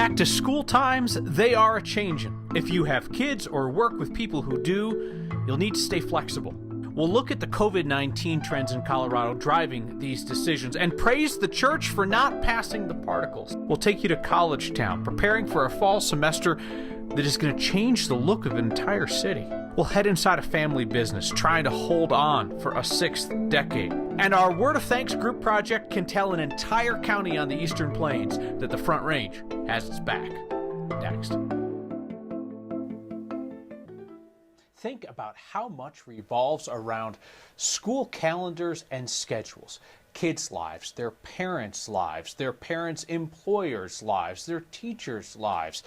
Back to school times, they are a-changin'. If you have kids or work with people who do, you'll need to stay flexible. We'll look at the COVID-19 trends in Colorado driving these decisions and praise the church for not passing the particles. We'll take you to College Town, preparing for a fall semester that is going to change the look of an entire city. We'll head inside a family business trying to hold on for a sixth decade. And our Word of Thanks group project can tell an entire county on the Eastern Plains that the Front Range has its back. Next. Think about how much revolves around school calendars and schedules. Kids' lives, their parents' lives, their parents' employers' lives, their teachers' lives.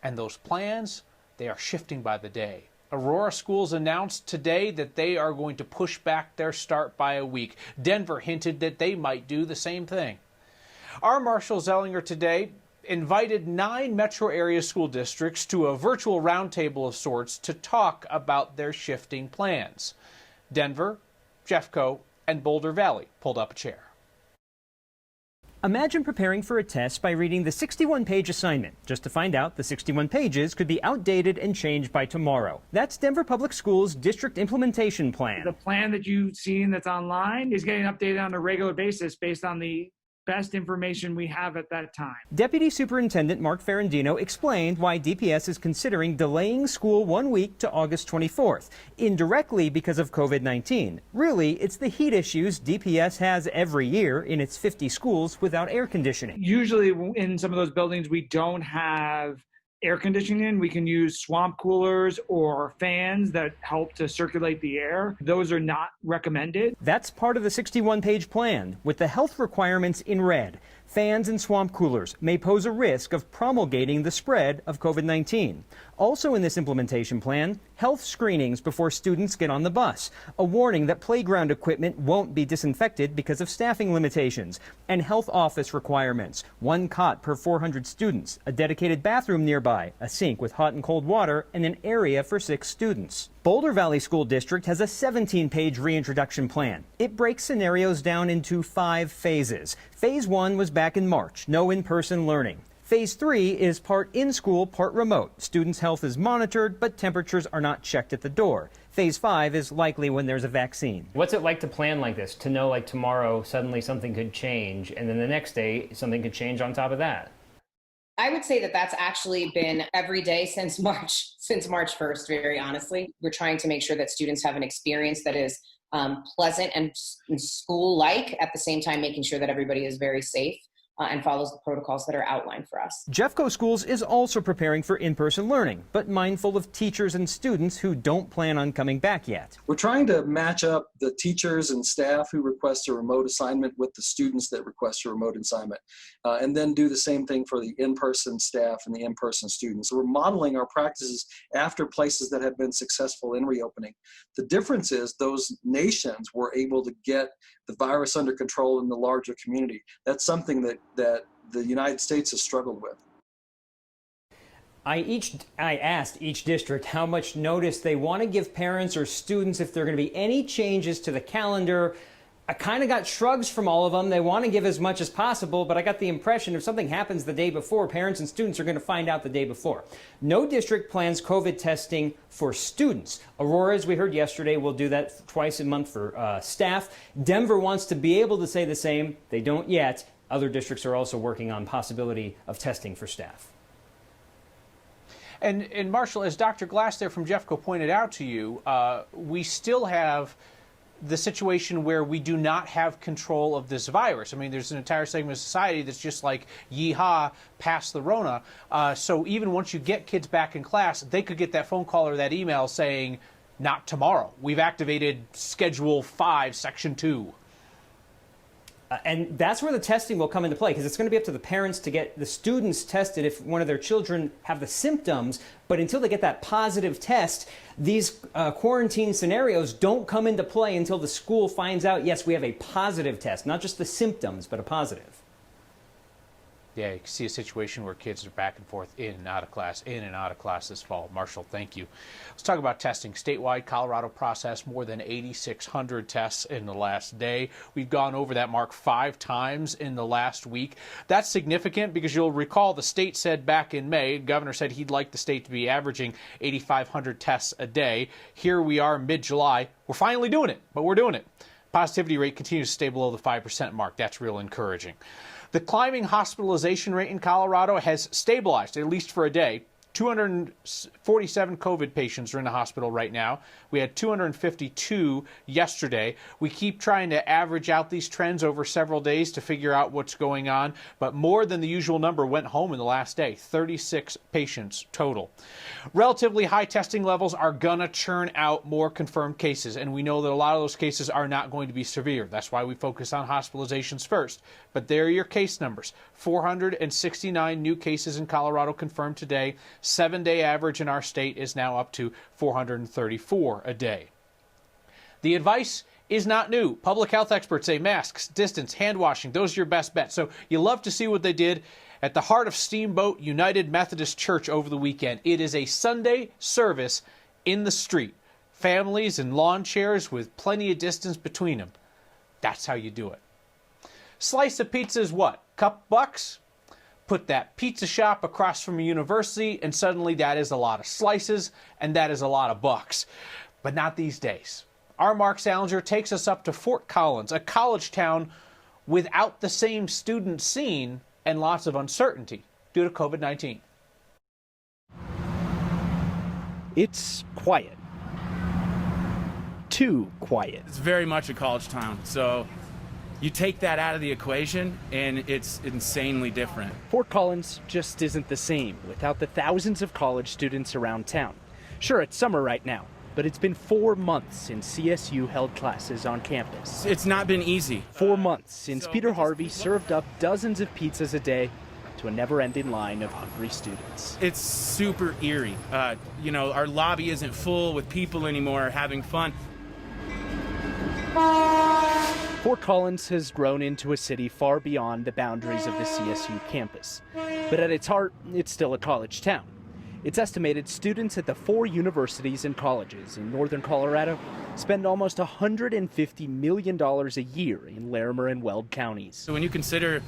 And those plans, they are shifting by the day. Aurora schools announced today that they are going to push back their start by a week. Denver hinted that they might do the same thing. Our Marshall Zellinger today invited 9 metro area school districts to a virtual roundtable of sorts to talk about their shifting plans. Denver, Jeffco, and Boulder Valley pulled up a chair. Imagine preparing for a test by reading the 61-page assignment, just to find out the 61 pages could be outdated and changed by tomorrow. That's Denver Public Schools' district implementation plan. The plan that you've seen that's online is getting updated on a regular basis based on the best information we have at that time. Deputy Superintendent Mark Ferrandino explained why DPS is considering delaying school 1 week to August 24th, indirectly because of COVID-19. Really, it's the heat issues DPS has every year in its 50 schools without air conditioning. Usually in some of those buildings, we don't have air conditioning. We can use swamp coolers or fans that help to circulate the air. Those are not recommended. That's part of the 61-page plan, with the health requirements in red. Fans and swamp coolers may pose a risk of promulgating the spread of COVID-19. Also in this implementation plan, health screenings before students get on the bus, a warning that playground equipment won't be disinfected because of staffing limitations, and health office requirements, 1 cot per 400 students, a dedicated bathroom nearby, a sink with hot and cold water, and an area for 6 students. Boulder Valley School District has a 17-page reintroduction plan. It breaks scenarios down into 5 phases. Phase 1 was back in March, no in-person learning. Phase 3 is part in-school, part remote. Students' health is monitored, but temperatures are not checked at the door. Phase 5 is likely when there's a vaccine. What's it like to plan like this, to know like tomorrow suddenly something could change, and then the next day something could change on top of that? I would say that that's actually been every day since March 1st, very honestly. We're trying to make sure that students have an experience that is pleasant and school-like, at the same time making sure that everybody is very safe and follows the protocols that are outlined for us. Jeffco Schools is also preparing for in-person learning, but mindful of teachers and students who don't plan on coming back yet. We're trying to match up the teachers and staff who request a remote assignment with the students that request a remote assignment, and then do the same thing for the in-person staff and the in-person students. So we're modeling our practices after places that have been successful in reopening. The difference is those nations were able to get the virus under control in the larger community. That's something that the United States has struggled with. I asked each district how much notice they want to give parents or students if there are going to be any changes to the calendar. I kind of got shrugs from all of them. They want to give as much as possible, but I got the impression if something happens the day before, parents and students are going to find out the day before. No district plans COVID testing for students. Aurora, as we heard yesterday, will do that twice a month for staff. Denver wants to be able to say the same. They don't yet. Other districts are also working on possibility of testing for staff. And Marshall, as Dr. Glass there from Jeffco pointed out to you, we still have the situation where we do not have control of this virus. I mean, there's an entire segment of society that's just like, yeehaw, past the Rona. So even once you get kids back in class, they could get that phone call or that email saying, not tomorrow. We've activated Schedule 5, Section 2. And that's where the testing will come into play, because it's going to be up to the parents to get the students tested if one of their children have the symptoms. But until they get that positive test, these quarantine scenarios don't come into play until the school finds out, yes, we have a positive test, not just the symptoms, but a positive. Yeah, you can see a situation where kids are back and forth, in and out of class, in and out of class this fall. Marshall, thank you. Let's talk about testing. Statewide, Colorado processed more than 8,600 tests in the last day. We've gone over that mark 5 times in the last week. That's significant because you'll recall the state said back in May, the governor said he'd like the state to be averaging 8,500 tests a day. Here we are mid-July. We're finally doing it, but we're doing it. Positivity rate continues to stay below the 5% mark. That's real encouraging. The climbing hospitalization rate in Colorado has stabilized, at least for a day. 247 COVID patients are in the hospital right now. We had 252 yesterday. We keep trying to average out these trends over several days to figure out what's going on, but more than the usual number went home in the last day, 36 patients total. Relatively high testing levels are gonna churn out more confirmed cases, and we know that a lot of those cases are not going to be severe. That's why we focus on hospitalizations first. But there are your case numbers. 469 new cases in Colorado confirmed today. 7-day average in our state is now up to 434 a day. The advice is not new. Public health experts say masks, distance, hand washing, those are your best bets. So you love to see what they did at the heart of Steamboat United Methodist Church over the weekend. It is a Sunday service in the street. Families and lawn chairs with plenty of distance between them. That's how you do it. Slice of pizza is what? Couple bucks? Put that pizza shop across from a university, and suddenly that is a lot of slices, and that is a lot of bucks. But not these days. Our Mark Salinger takes us up to Fort Collins, a college town without the same student scene and lots of uncertainty due to COVID-19. It's quiet. Too quiet. It's very much a college town, so you take that out of the equation and it's insanely different. Fort Collins just isn't the same without the thousands of college students around town. Sure, it's summer right now, but it's been 4 months since CSU held classes on campus. It's not been easy. 4 months since Peter Harvey served up dozens of pizzas a day to a never-ending line of hungry students. It's super eerie. Our lobby isn't full with people anymore having fun. Fort Collins has grown into a city far beyond the boundaries of the CSU campus. But at its heart, it's still a college town. It's estimated students at the 4 universities and colleges in northern Colorado spend almost $150 million a year in Larimer and Weld counties. So when you consider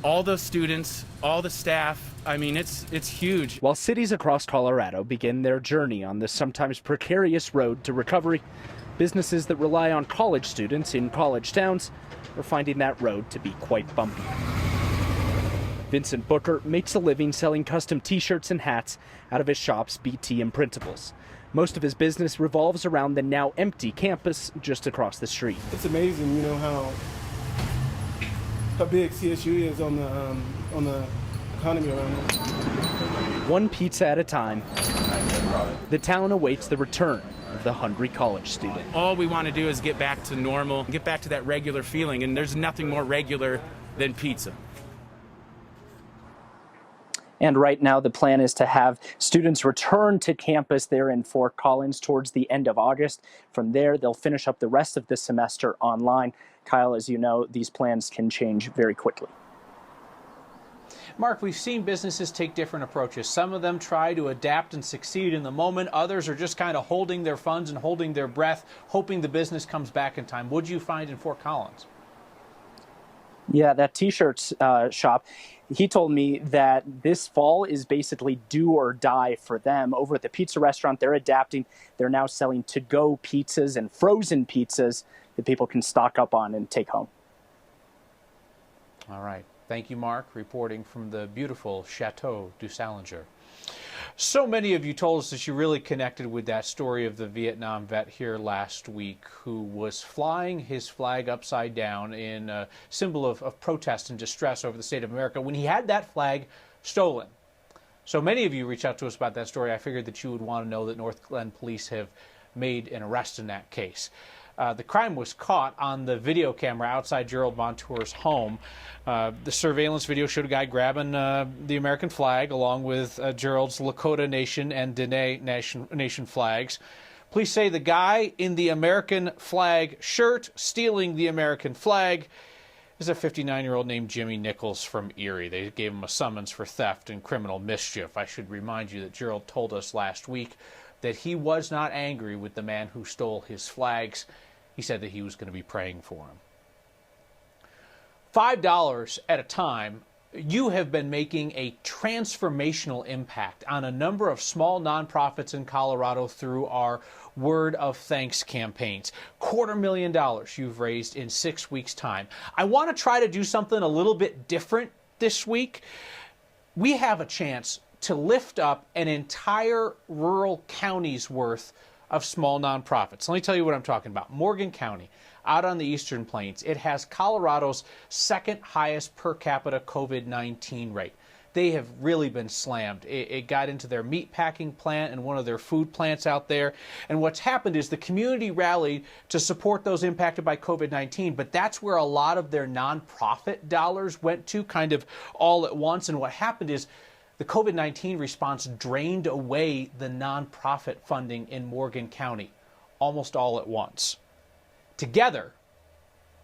all the students, all the staff, I mean, it's huge. While cities across Colorado begin their journey on the sometimes precarious road to recovery, businesses that rely on college students in college towns are finding that road to be quite bumpy. Vincent Booker makes a living selling custom t-shirts and hats out of his shop's BT Imprintables. Most of his business revolves around the now empty campus just across the street. It's amazing, how big CSU is on the economy around here. One pizza at a time, the town awaits the return of the hungry college student. All we want to do is get back to normal, get back to that regular feeling, and there's nothing more regular than pizza. And right now the plan is to have students return to campus there in Fort Collins towards the end of August. From there, they'll finish up the rest of the semester online. Kyle, as you know, these plans can change very quickly. Mark, we've seen businesses take different approaches. Some of them try to adapt and succeed in the moment. Others are just kind of holding their funds and holding their breath, hoping the business comes back in time. What did you find in Fort Collins? Yeah, that t-shirts shop, he told me that this fall is basically do or die for them. Over at the pizza restaurant, they're adapting. They're now selling to-go pizzas and frozen pizzas that people can stock up on and take home. All right. Thank you, Mark, reporting from the beautiful Chateau du Salinger. So many of you told us that you really connected with that story of the Vietnam vet here last week who was flying his flag upside down in a symbol of protest and distress over the state of America when he had that flag stolen. So many of you reached out to us about that story. I figured that you would want to know that North Glen police have made an arrest in that case. The crime was caught on the video camera outside Gerald Montour's home. The surveillance video showed a guy grabbing the American flag along with Gerald's Lakota Nation and Dene Nation flags. Police say the guy in the American flag shirt stealing the American flag There's a 59-year-old named Jimmy Nichols from Erie. They gave him a summons for theft and criminal mischief. I should remind you that Gerald told us last week that he was not angry with the man who stole his flags. He said that he was going to be praying for him. $5 at a time, you have been making a transformational impact on a number of small nonprofits in Colorado through our Word of Thanks campaigns. $250,000 you've raised in 6 weeks' time. I want to try to do something a little bit different this week. We have a chance to lift up an entire rural county's worth of small nonprofits. Let me tell you what I'm talking about. Morgan County, out on the Eastern Plains, it has Colorado's second highest per capita COVID-19 rate. They have really been slammed. It got into their meat packing plant and one of their food plants out there. And what's happened is the community rallied to support those impacted by COVID-19, but that's where a lot of their nonprofit dollars went to, kind of all at once. And what happened is the COVID-19 response drained away the nonprofit funding in Morgan County almost all at once. Together,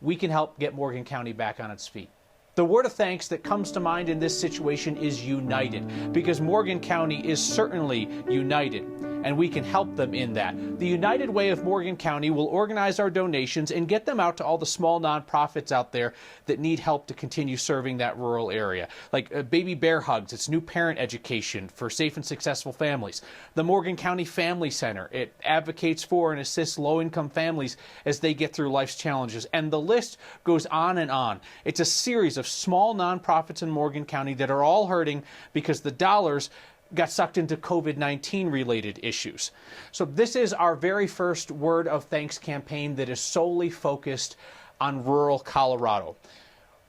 we can help get Morgan County back on its feet. The word of thanks that comes to mind in this situation is united, because Morgan County is certainly united, and we can help them in that. The United Way of Morgan County will organize our donations and get them out to all the small nonprofits out there that need help to continue serving that rural area. Like Baby Bear Hugs, it's new parent education for safe and successful families. The Morgan County Family Center, it advocates for and assists low-income families as they get through life's challenges. And the list goes on and on. It's a series of small nonprofits in Morgan County that are all hurting because the dollars got sucked into COVID-19 related issues. So this is our very first Word of Thanks campaign that is solely focused on rural Colorado.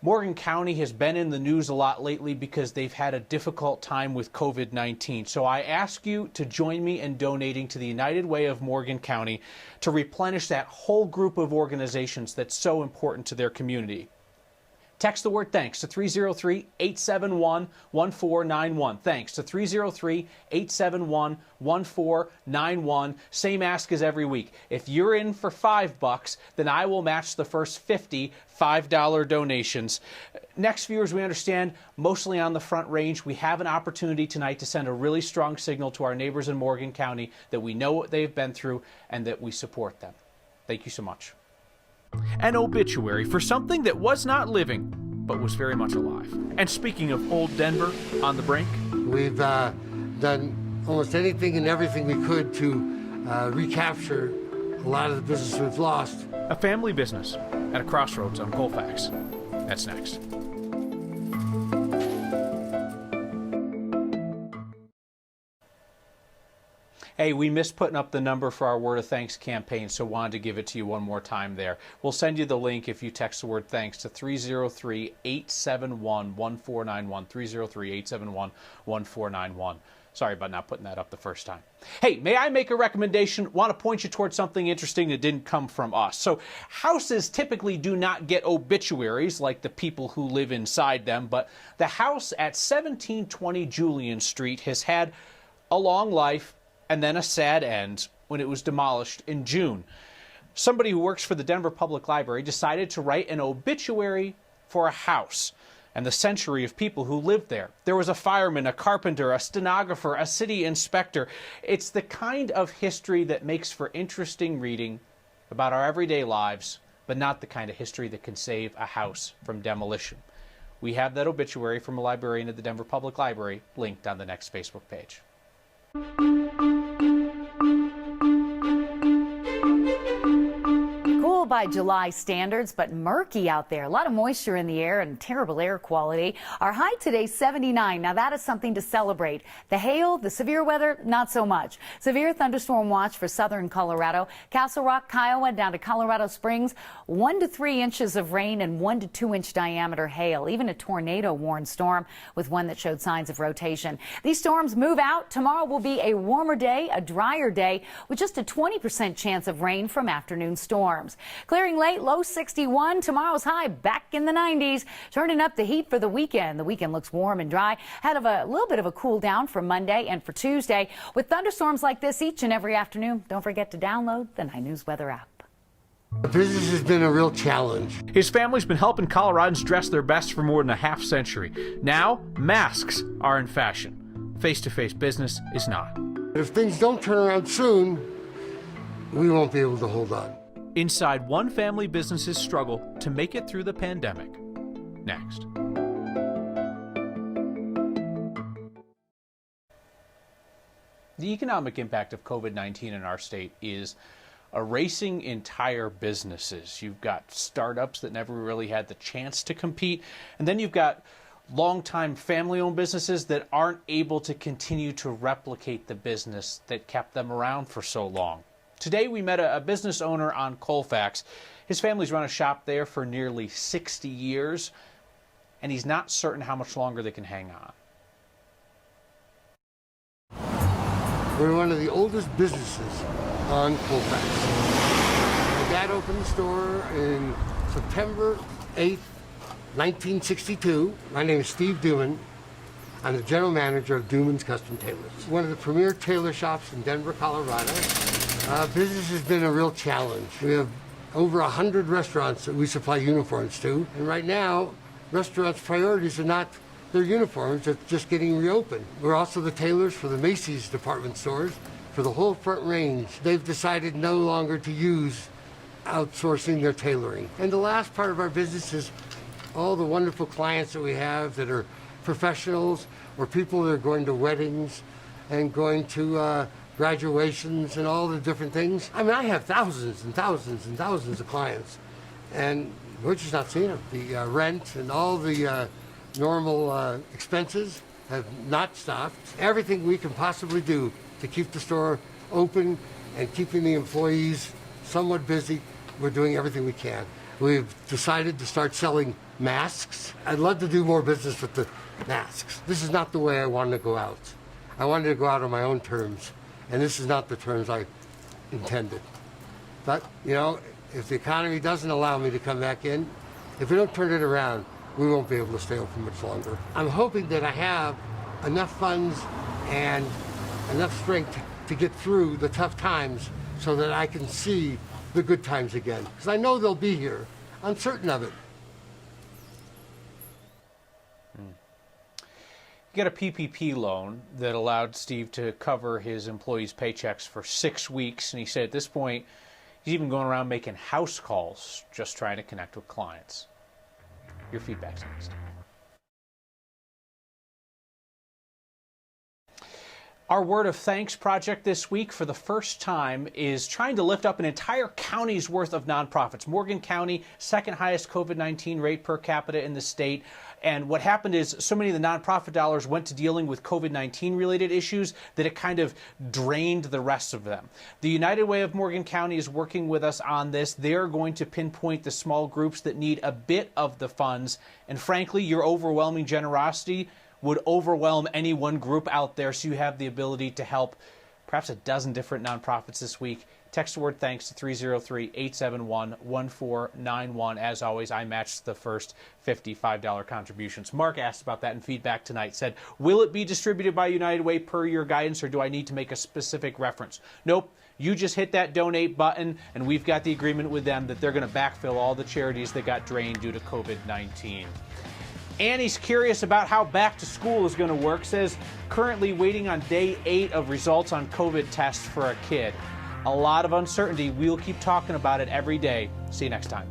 Morgan County has been in the news a lot lately because they've had a difficult time with COVID-19. So I ask you to join me in donating to the United Way of Morgan County to replenish that whole group of organizations that's so important to their community. Text the word thanks to 303-871-1491. Thanks to 303-871-1491. Same ask as every week. If you're in for $5, then I will match the first 50 $5 donations. Next, viewers, we understand, mostly on the Front Range, we have an opportunity tonight to send a really strong signal to our neighbors in Morgan County that we know what they've been through and that we support them. Thank you so much. An obituary for something that was not living, but was very much alive. And speaking of old Denver on the brink, we've done almost anything and everything we could to recapture a lot of the business we've lost. A family business at a crossroads on Colfax. That's next. Hey, we missed putting up the number for our Word of Thanks campaign, so wanted to give it to you one more time there. We'll send you the link if you text the word thanks to 303-871-1491, 303-871-1491. Sorry about not putting that up the first time. Hey, may I make a recommendation? Want to point you towards something interesting that didn't come from us. So houses typically do not get obituaries like the people who live inside them, but the house at 1720 Julian Street has had a long life and then a sad end when it was demolished in June. Somebody who works for the Denver Public Library decided to write an obituary for a house and the century of people who lived there. There was a fireman, a carpenter, a stenographer, a city inspector. It's the kind of history that makes for interesting reading about our everyday lives, but not the kind of history that can save a house from demolition. We have that obituary from a librarian at the Denver Public Library linked on the next Facebook page. Cool by July standards, but murky out there. A lot of moisture in the air and terrible air quality. Our high today, 79. Now that is something to celebrate. The hail, the severe weather, not so much. Severe thunderstorm watch for southern Colorado. Castle Rock, Kiowa, down to Colorado Springs. 1 to 3 inches of rain and 1 to 2 inch diameter hail. Even a tornado warned storm with one that showed signs of rotation. These storms move out. Tomorrow will be a warmer day, a drier day, with just a 20% chance of rain from afternoon storms. Clearing late, low 61. Tomorrow's high back in the 90s. Turning up the heat for the weekend. The weekend looks warm and dry. Ahead of a little bit of a cool down for Monday and for Tuesday. With thunderstorms like this each and every afternoon, don't forget to download the 9 News Weather app. Business has been a real challenge. His family's been helping Coloradans dress their best for more than a half century. Now, masks are in fashion. Face-to-face business is not. If things don't turn around soon, we won't be able to hold on. Inside one family business's struggle to make it through the pandemic. Next. The economic impact of COVID-19 in our state is erasing entire businesses. You've got startups that never really had the chance to compete, and then you've got longtime family-owned businesses that aren't able to continue to replicate the business that kept them around for so long. Today we met a business owner on Colfax. His family's run a shop there for nearly 60 years, and he's not certain how much longer they can hang on. We're one of the oldest businesses on Colfax. My dad opened the store in September 8th, 1962. My name is Steve Duman. I'm the general manager of Duman's Custom Tailors, one of the premier tailor shops in Denver, Colorado. Business has been a real challenge. We have over 100 restaurants that we supply uniforms to, and right now, restaurants' priorities are not their uniforms, it's just getting reopened. We're also the tailors for the Macy's department stores, for the whole Front Range. They've decided no longer to use outsourcing their tailoring. And the last part of our business is all the wonderful clients that we have that are professionals or people that are going to weddings and going to graduations and all the different things. I mean, I have thousands and thousands and thousands of clients, and we're just not seeing them. The rent and all the normal expenses have not stopped. Everything we can possibly do to keep the store open and keeping the employees somewhat busy, we're doing everything we can. We've decided to start selling masks. I'd love to do more business with the masks. This is not the way I wanted to go out. I wanted to go out on my own terms, and this is not the terms I intended. But, you know, if the economy doesn't allow me to come back in, if we don't turn it around, we won't be able to stay open much longer. I'm hoping that I have enough funds and enough strength to get through the tough times so that I can see the good times again. Because I know they'll be here. I'm certain of it. He got a PPP loan that allowed Steve to cover his employees' paychecks for 6 weeks, and he said at this point, he's even going around making house calls, just trying to connect with clients. Your feedback's next. Our Word of Thanks project this week, for the first time, is trying to lift up an entire county's worth of nonprofits. Morgan County, second highest COVID-19 rate per capita in the state. And what happened is so many of the nonprofit dollars went to dealing with COVID-19 related issues that it kind of drained the rest of them. The United Way of Morgan County is working with us on this. They're going to pinpoint the small groups that need a bit of the funds. And frankly, your overwhelming generosity would overwhelm any one group out there, so you have the ability to help perhaps a dozen different nonprofits this week. Text the word thanks to 303-871-1491. As always, I matched the first $55 contributions. Mark asked about that in feedback tonight, said, will it be distributed by United Way per your guidance, or do I need to make a specific reference? Nope. You just hit that donate button, and we've got the agreement with them that they're going to backfill all the charities that got drained due to COVID-19. Annie's curious about how back to school is going to work, says currently waiting on day 8 of results on COVID tests for a kid. A lot of uncertainty. We'll keep talking about it every day. See you next time.